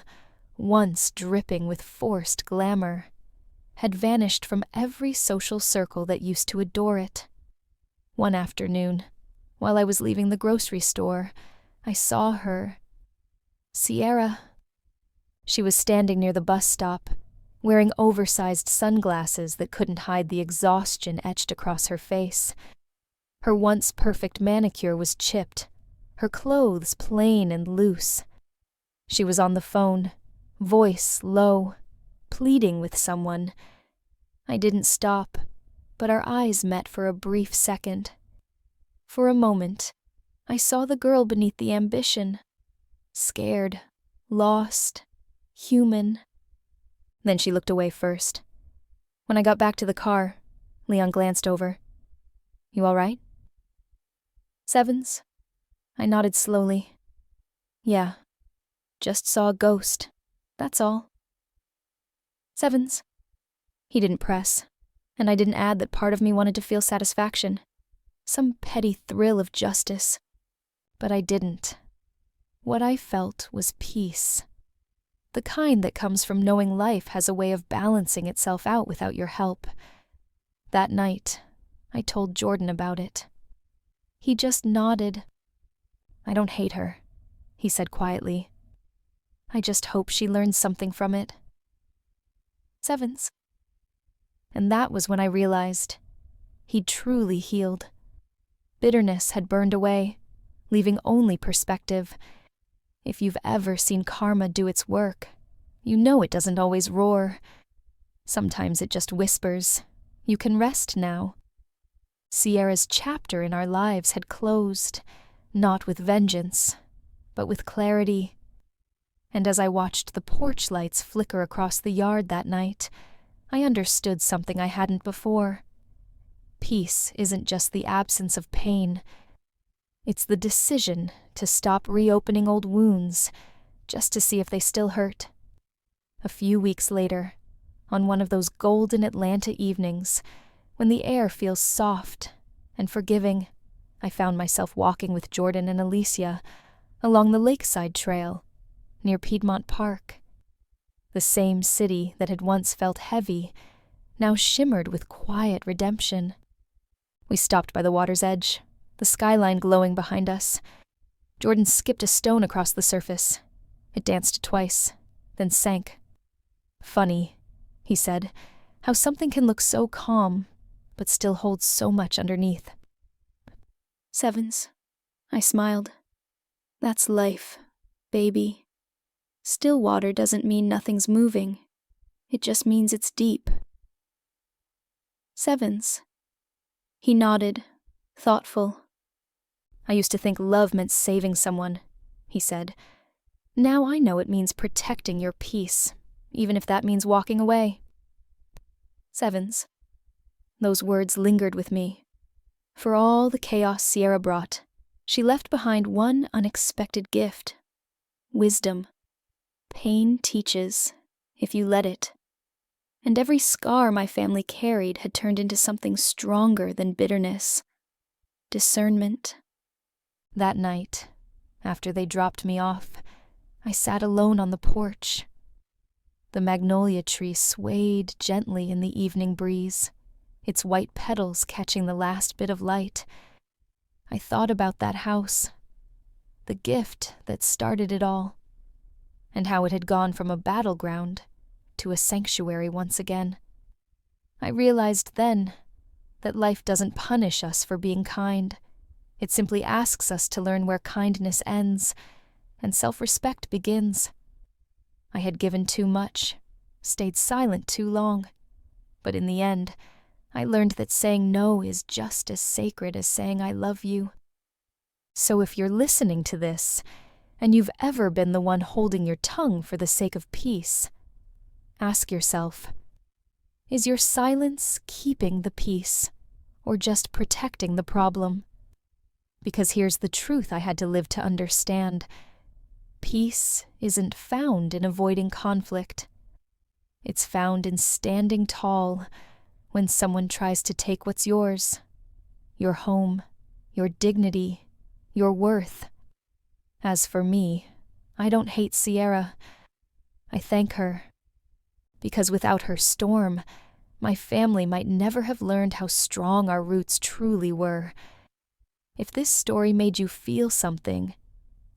once dripping with forced glamour, had vanished from every social circle that used to adore it. One afternoon, while I was leaving the grocery store, I saw her. Sierra. She was standing near the bus stop, wearing oversized sunglasses that couldn't hide the exhaustion etched across her face. Her once perfect manicure was chipped, her clothes plain and loose. She was on the phone, voice low, pleading with someone. I didn't stop, but our eyes met for a brief second. For a moment, I saw the girl beneath the ambition. Scared, lost, human. Then she looked away first. When I got back to the car, Leon glanced over. You all right? Sevens? I nodded slowly. Yeah, just saw a ghost. That's all. Sevens? He didn't press, and I didn't add that part of me wanted to feel satisfaction. Some petty thrill of justice. But I didn't. What I felt was peace. The kind that comes from knowing life has a way of balancing itself out without your help. That night, I told Jordan about it. He just nodded. I don't hate her, he said quietly. I just hope she learns something from it. Sevens. And that was when I realized he'd truly healed. Bitterness had burned away, leaving only perspective. If you've ever seen karma do its work, you know it doesn't always roar. Sometimes it just whispers, "You can rest now." Sierra's chapter in our lives had closed, not with vengeance, but with clarity. And as I watched the porch lights flicker across the yard that night, I understood something I hadn't before. Peace isn't just the absence of pain. It's the decision to stop reopening old wounds, just to see if they still hurt. A few weeks later, on one of those golden Atlanta evenings, when the air feels soft and forgiving, I found myself walking with Jordan and Alicia along the lakeside trail near Piedmont Park. The same city that had once felt heavy now shimmered with quiet redemption. We stopped by the water's edge, the skyline glowing behind us. Jordan skipped a stone across the surface. It danced twice, then sank. Funny, he said, how something can look so calm, but still holds so much underneath. Sevens. I smiled. That's life, baby. Still water doesn't mean nothing's moving. It just means it's deep. Sevens. He nodded, thoughtful. I used to think love meant saving someone, he said. Now I know it means protecting your peace, even if that means walking away. Sevens. Those words lingered with me. For all the chaos Sierra brought, she left behind one unexpected gift. Wisdom. Pain teaches, if you let it. And every scar my family carried had turned into something stronger than bitterness. Discernment. That night, after they dropped me off, I sat alone on the porch. The magnolia tree swayed gently in the evening breeze, its white petals catching the last bit of light. I thought about that house, the gift that started it all, and how it had gone from a battleground to a sanctuary once again. I realized then that life doesn't punish us for being kind. It simply asks us to learn where kindness ends and self-respect begins. I had given too much, stayed silent too long, but in the end, I learned that saying no is just as sacred as saying I love you. So if you're listening to this, and you've ever been the one holding your tongue for the sake of peace, ask yourself, is your silence keeping the peace, or just protecting the problem? Because here's the truth I had to live to understand. Peace isn't found in avoiding conflict. It's found in standing tall when someone tries to take what's yours, your home, your dignity, your worth. As for me, I don't hate Sierra. I thank her. Because without her storm, my family might never have learned how strong our roots truly were. If this story made you feel something,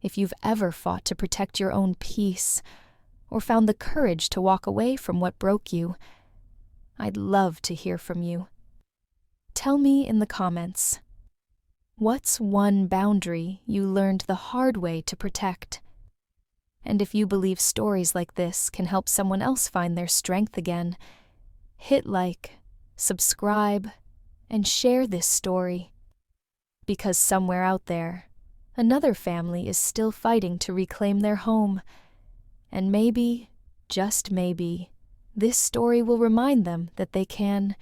if you've ever fought to protect your own peace, or found the courage to walk away from what broke you, I'd love to hear from you. Tell me in the comments, what's one boundary you learned the hard way to protect? And if you believe stories like this can help someone else find their strength again, hit like, subscribe, and share this story. Because somewhere out there, another family is still fighting to reclaim their home. And maybe, just maybe, this story will remind them that they can